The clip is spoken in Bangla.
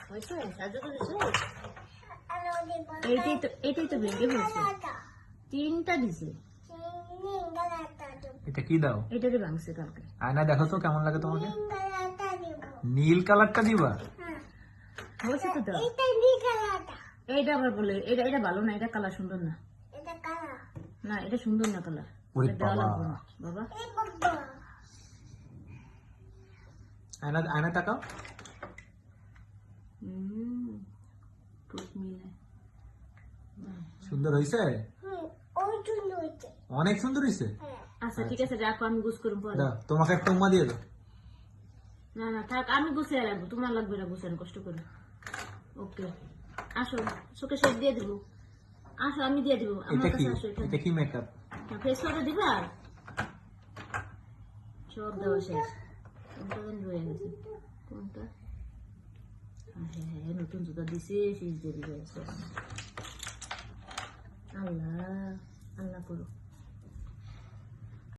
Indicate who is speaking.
Speaker 1: হয়েছে সাহায্য করেছে। এটাই তো ভেঙে ফেলছে, 3টা দিছে।
Speaker 2: এটা কি দাও?
Speaker 1: এটারে ভাঙছে কালকে।
Speaker 2: আয়না দেখো তো কেমন লাগে তোমাকে। নীল কালারটা দিবা?
Speaker 1: হয়েছে তো দাও। এইটা আবার বলে এটা এটা ভালো না, এটা কালার সুন্দর না। না এটা সুন্দর না কালার,
Speaker 2: ওরে
Speaker 1: দেওয়া
Speaker 2: বাবা।
Speaker 1: লাগবে না বাবা।
Speaker 2: আয়না আয়না তাকাও।
Speaker 1: টুক মিলে
Speaker 2: সুন্দর হয়েছে, অনেক সুন্দর হয়েছে।
Speaker 1: আচ্ছা ঠিক আছে রাখো, আমি গুছ করবো পরে।
Speaker 2: দাও, তোমাকে একটা উম্মা দিয়ে দাও।
Speaker 1: না না থাক, আমি গুছিয়ে রাখবো, তোমার লাগবে না গুছানো কষ্ট করে। ওকে আসো, চোখে শেড দিয়ে দিব। আসো আমি দিয়ে দিব, আমার
Speaker 2: এটা কি?
Speaker 1: কাছে আসো।
Speaker 2: এটা কি মেকআপ?
Speaker 1: ফেস করে দিবা? সব দেওয়া শেষ। কোনটা যেন রয়ে গেছে, কোনটা? হ্যাঁ হ্যাঁ নতুন জুতা দিছে, ফিস দিয়ে দিবে। আল্লাহ আল্লাহ করো।